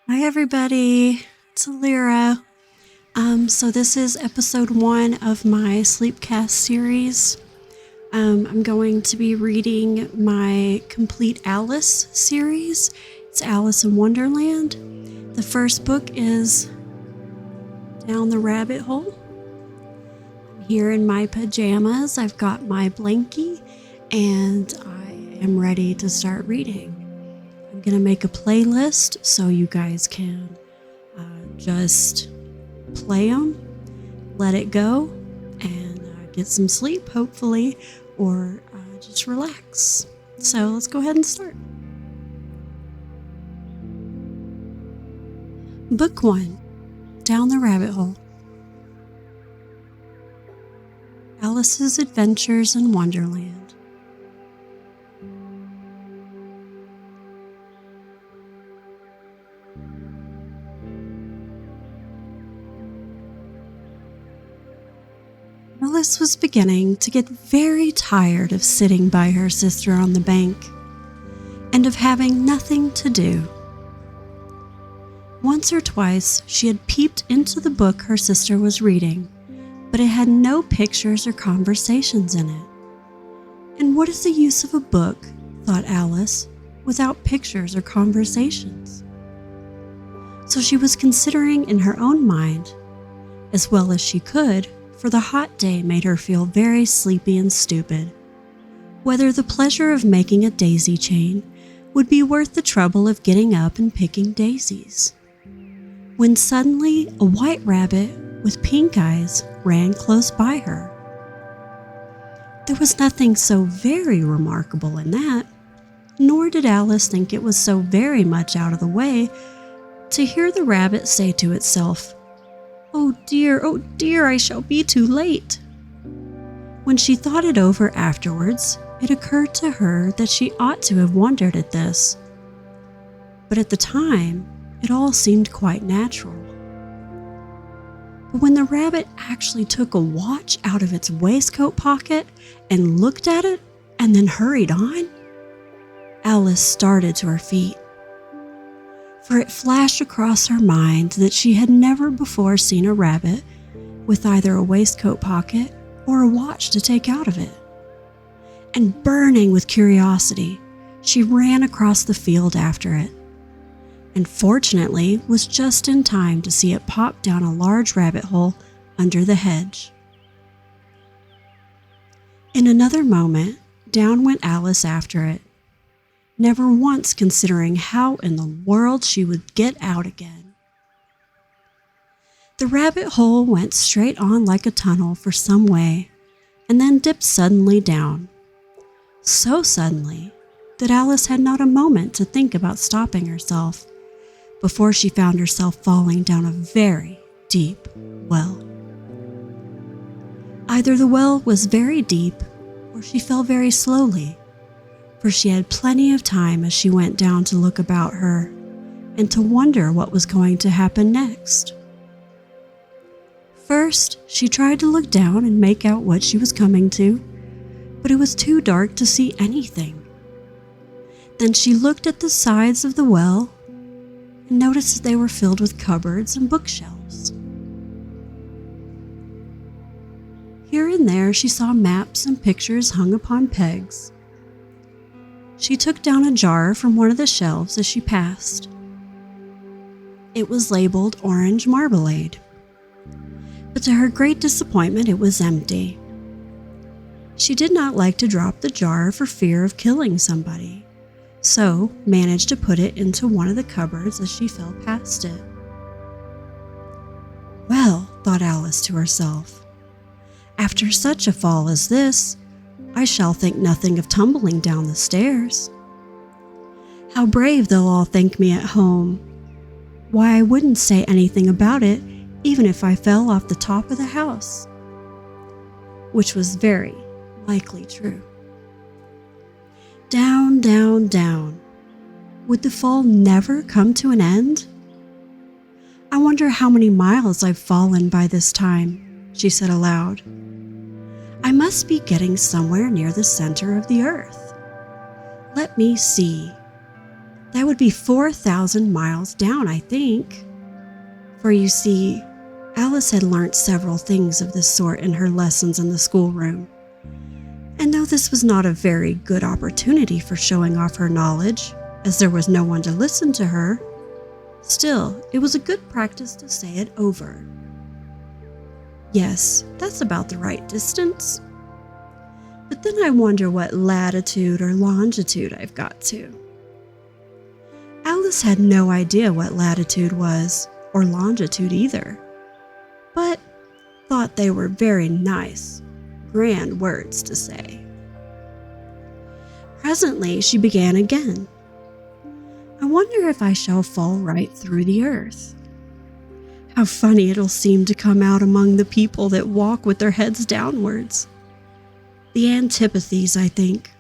Hi everybody, it's Elirra. So this is episode 1 of my Sleepcast series. I'm going to be reading my Complete Alice series. It's Alice in Wonderland. The first book is Down the Rabbit Hole. I'm here in my pajamas. I've got my blankie and I am ready to start reading. I'm going to make a playlist so you guys can just play them, let it go, and get some sleep, hopefully, or just relax. So let's go ahead and start. Book 1, Down the Rabbit Hole. Alice's Adventures in Wonderland. Alice was beginning to get very tired of sitting by her sister on the bank and of having nothing to do. Once or twice she had peeped into the book her sister was reading, but it had no pictures or conversations in it. And what is the use of a book, thought Alice, without pictures or conversations? So she was considering in her own mind, as well as she could, for the hot day made her feel very sleepy and stupid, whether the pleasure of making a daisy chain would be worth the trouble of getting up and picking daisies. When suddenly a white rabbit with pink eyes ran close by her. There was nothing so very remarkable in that, nor did Alice think it was so very much out of the way to hear the rabbit say to itself, oh dear, I shall be too late." When she thought it over afterwards, it occurred to her that she ought to have wondered at this. But at the time, it all seemed quite natural. But when the rabbit actually took a watch out of its waistcoat pocket and looked at it and then hurried on, Alice started to her feet. For it flashed across her mind that she had never before seen a rabbit with either a waistcoat pocket or a watch to take out of it. And burning with curiosity, she ran across the field after it, and fortunately was just in time to see it pop down a large rabbit hole under the hedge. In another moment, down went Alice after it, never once considering how in the world she would get out again. The rabbit hole went straight on like a tunnel for some way, and then dipped suddenly down. So suddenly that Alice had not a moment to think about stopping herself before she found herself falling down a very deep well. Either the well was very deep, or she fell very slowly, for she had plenty of time as she went down to look about her and to wonder what was going to happen next. First, she tried to look down and make out what she was coming to, but it was too dark to see anything. Then she looked at the sides of the well and noticed that they were filled with cupboards and bookshelves. Here and there she saw maps and pictures hung upon pegs. She took down a jar from one of the shelves as she passed. It was labeled Orange Marmalade, but to her great disappointment it was empty. She did not like to drop the jar for fear of killing somebody, so managed to put it into one of the cupboards as she fell past it. Well, thought Alice to herself, after such a fall as this, I shall think nothing of tumbling down the stairs. How brave they'll all think me at home. Why, I wouldn't say anything about it even if I fell off the top of the house. Which was very likely true. Down, down, down. Would the fall never come to an end? I wonder how many miles I've fallen by this time, she said aloud. I must be getting somewhere near the center of the earth. Let me see. That would be 4,000 miles down, I think. For you see, Alice had learnt several things of this sort in her lessons in the schoolroom. And though this was not a very good opportunity for showing off her knowledge, as there was no one to listen to her, still, it was a good practice to say it over. Yes, that's about the right distance. But then I wonder what latitude or longitude I've got to. Alice had no idea what latitude was, or longitude either, but thought they were very nice, grand words to say. Presently, she began again. I wonder if I shall fall right through the earth. How funny it'll seem to come out among the people that walk with their heads downwards. The antipathies, I think.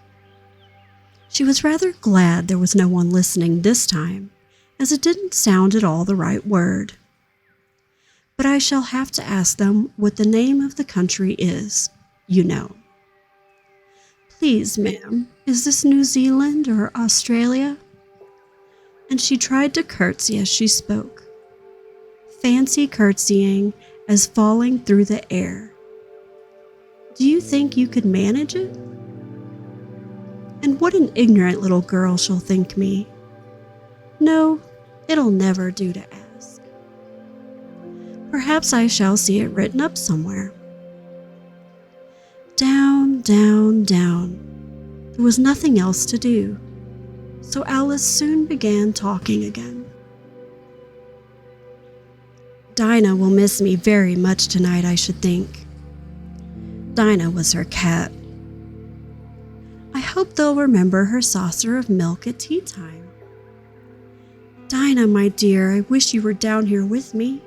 She was rather glad there was no one listening this time, as it didn't sound at all the right word. But I shall have to ask them what the name of the country is, you know. Please, ma'am, is this New Zealand or Australia? And she tried to curtsy as she spoke. Fancy curtsying as falling through the air. Do you think you could manage it? And what an ignorant little girl she'll think me. No, it'll never do to ask. Perhaps I shall see it written up somewhere. Down, down, down. There was nothing else to do, so Alice soon began talking again. Dinah will miss me very much tonight, I should think. Dinah was her cat. I hope they'll remember her saucer of milk at tea time. Dinah, my dear, I wish you were down here with me.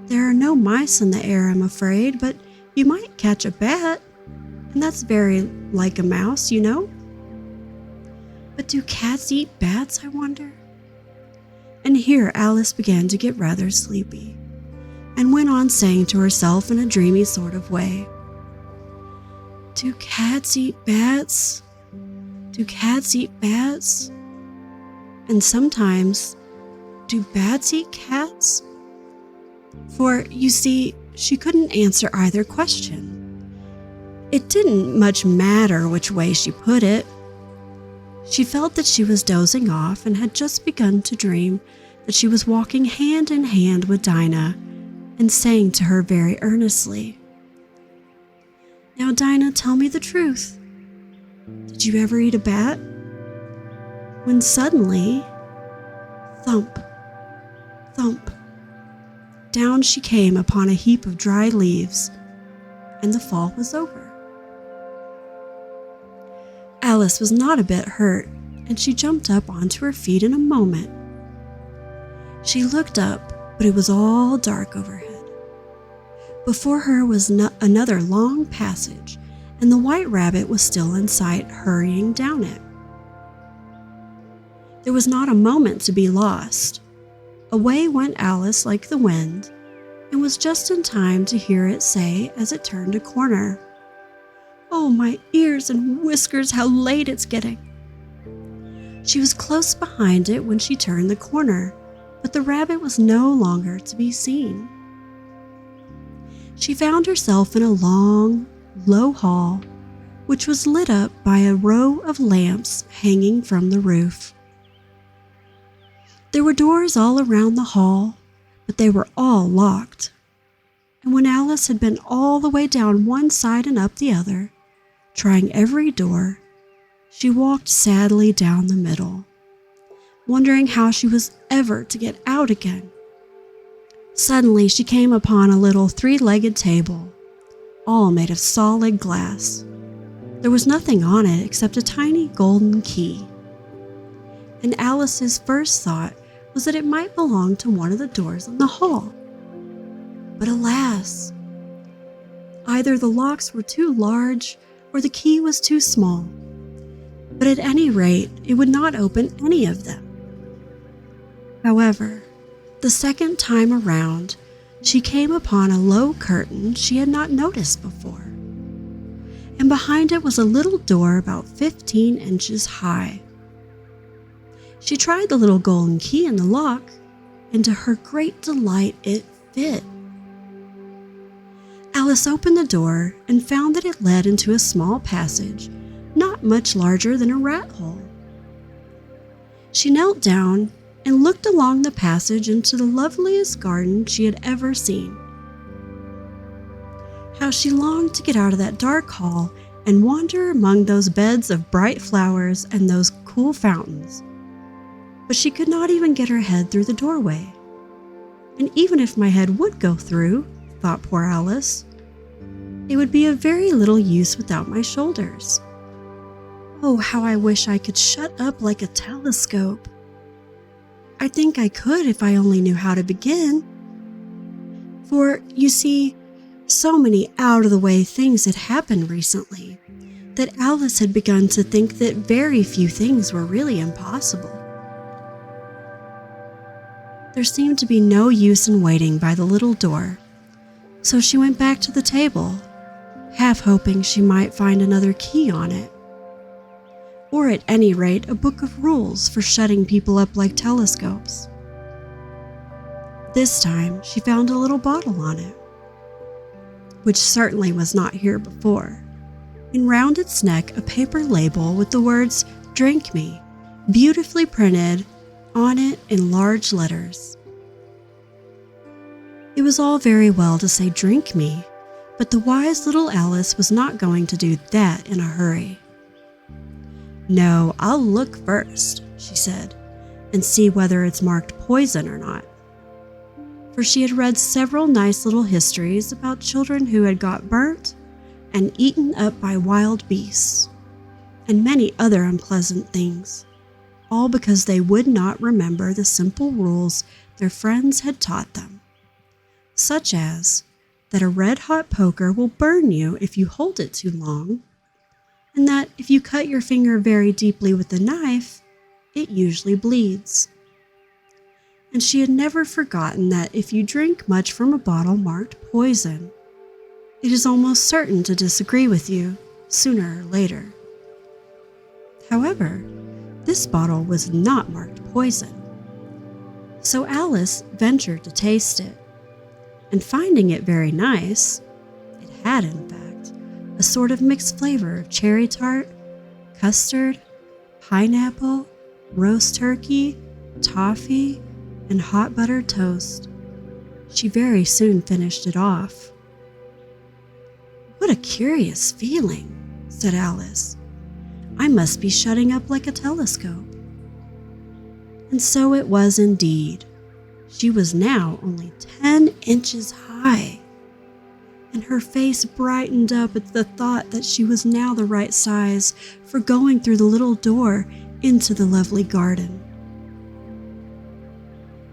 There are no mice in the air, I'm afraid, but you might catch a bat, and that's very like a mouse, you know. But do cats eat bats, I wonder? And here Alice began to get rather sleepy, and went on saying to herself in a dreamy sort of way, Do cats eat bats? Do cats eat bats? And sometimes, do bats eat cats? For, you see, she couldn't answer either question. It didn't much matter which way she put it. She felt that she was dozing off and had just begun to dream that she was walking hand in hand with Dinah and saying to her very earnestly, Now, Dinah, tell me the truth. Did you ever eat a bat? When suddenly, thump, thump, down she came upon a heap of dry leaves, and the fall was over. Alice was not a bit hurt, and she jumped up onto her feet in a moment. She looked up, but it was all dark overhead. Before her was another long passage, and the white rabbit was still in sight, hurrying down it. There was not a moment to be lost. Away went Alice like the wind, and was just in time to hear it say as it turned a corner, Oh, my ears and whiskers, how late it's getting. She was close behind it when she turned the corner, but the rabbit was no longer to be seen. She found herself in a long, low hall, which was lit up by a row of lamps hanging from the roof. There were doors all around the hall, but they were all locked. And when Alice had been all the way down one side and up the other, trying every door, she walked sadly down the middle, wondering how she was ever to get out again. Suddenly she came upon a little three-legged table, all made of solid glass. There was nothing on it except a tiny golden key. And Alice's first thought was that it might belong to one of the doors in the hall. But alas, either the locks were too large or the key was too small. But at any rate, it would not open any of them. However, the second time around, she came upon a low curtain she had not noticed before. And behind it was a little door about 15 inches high. She tried the little golden key in the lock, and to her great delight, it fit. Alice opened the door and found that it led into a small passage, not much larger than a rat hole. She knelt down and looked along the passage into the loveliest garden she had ever seen. How she longed to get out of that dark hall and wander among those beds of bright flowers and those cool fountains. But she could not even get her head through the doorway. And even if my head would go through, thought poor Alice, it would be of very little use without my shoulders. Oh, how I wish I could shut up like a telescope. I think I could if I only knew how to begin. For, you see, so many out-of-the-way things had happened recently that Alice had begun to think that very few things were really impossible. There seemed to be no use in waiting by the little door, so she went back to the table, half hoping she might find another key on it, or at any rate a book of rules for shutting people up like telescopes. This time she found a little bottle on it, which certainly was not here before, and round its neck a paper label with the words "Drink Me" beautifully printed on it in large letters. It was all very well to say "drink me," but the wise little Alice was not going to do that in a hurry. "No, I'll look first," she said, "and see whether it's marked poison or not." For she had read several nice little histories about children who had got burnt and eaten up by wild beasts, and many other unpleasant things, all because they would not remember the simple rules their friends had taught them, such as that a red-hot poker will burn you if you hold it too long, and that if you cut your finger very deeply with a knife, it usually bleeds. And she had never forgotten that if you drink much from a bottle marked poison, it is almost certain to disagree with you sooner or later. However, this bottle was not marked poison, so Alice ventured to taste it, and finding it very nice, it had in fact a sort of mixed flavor of cherry tart, custard, pineapple, roast turkey, toffee, and hot buttered toast. She very soon finished it off. "What a curious feeling," said Alice. "I must be shutting up like a telescope." And so it was indeed. She was now only 10 inches high, and her face brightened up at the thought that she was now the right size for going through the little door into the lovely garden.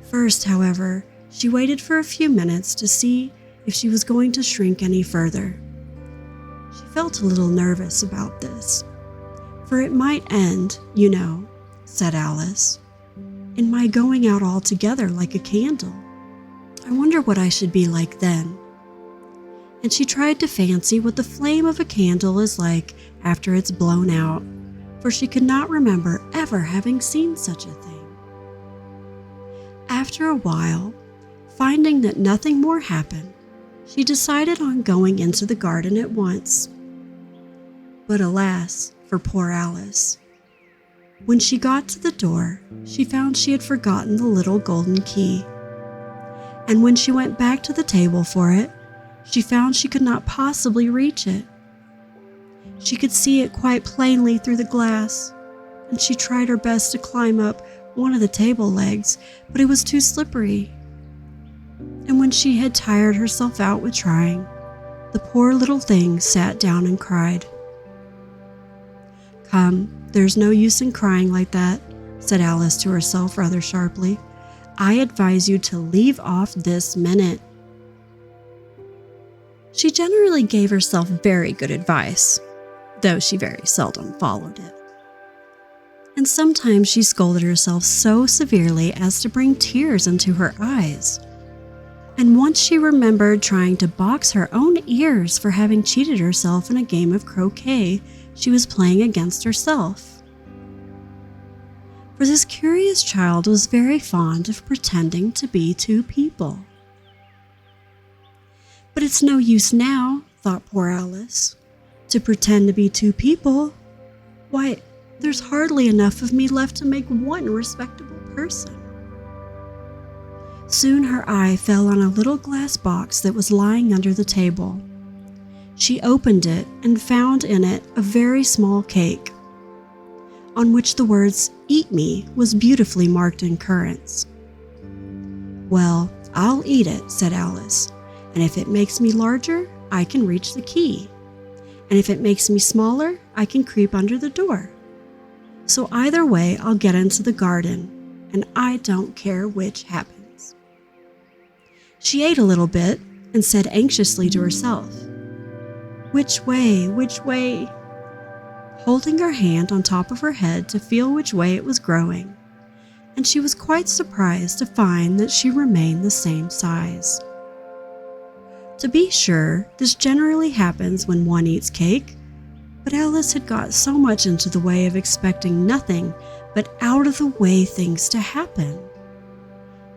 First, however, she waited for a few minutes to see if she was going to shrink any further. She felt a little nervous about this, for it might end, you know, said Alice, in my going out altogether like a candle. I wonder what I should be like then. And she tried to fancy what the flame of a candle is like after it's blown out, for she could not remember ever having seen such a thing. After a while, finding that nothing more happened, she decided on going into the garden at once. But alas, for poor Alice, when she got to the door, she found she had forgotten the little golden key. And when she went back to the table for it, she found she could not possibly reach it. She could see it quite plainly through the glass, and she tried her best to climb up one of the table legs, but it was too slippery. And when she had tired herself out with trying, the poor little thing sat down and cried. "Come, there's no use in crying like that," said Alice to herself rather sharply. "I advise you to leave off this minute." She generally gave herself very good advice, though she very seldom followed it. And sometimes she scolded herself so severely as to bring tears into her eyes. And once she remembered trying to box her own ears for having cheated herself in a game of croquet she was playing against herself. for this curious child was very fond of pretending to be two people. But it's no use now, thought poor Alice, to pretend to be two people. Why, there's hardly enough of me left to make one respectable person. Soon her eye fell on a little glass box that was lying under the table. She opened it and found in it a very small cake, on which the words, "Eat me," was beautifully marked in currants. "Well, I'll eat it," said Alice, "and if it makes me larger, I can reach the key. And if it makes me smaller, I can creep under the door. So either way, I'll get into the garden, and I don't care which happens." She ate a little bit and said anxiously to herself, "Which way, which way?" holding her hand on top of her head to feel which way it was growing, and she was quite surprised to find that she remained the same size. To be sure, this generally happens when one eats cake, but Alice had got so much into the way of expecting nothing but out-of-the-way things to happen,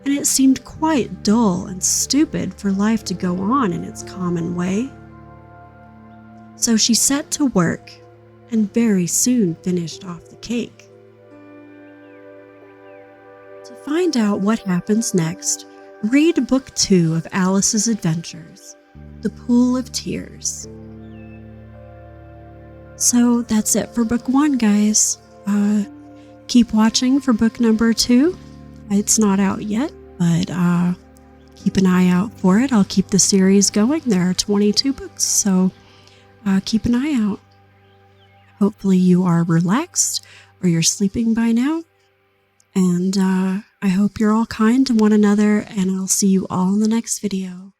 and it seemed quite dull and stupid for life to go on in its common way. So she set to work and very soon finished off the cake. To find out what happens next, read Book 2 of Alice's Adventures, The Pool of Tears. So that's it for Book 1, guys. Keep watching for Book number 2. It's not out yet, but keep an eye out for it. I'll keep the series going. There are 22 books, so keep an eye out. Hopefully you are relaxed or you're sleeping by now. And I hope you're all kind to one another, and I'll see you all in the next video.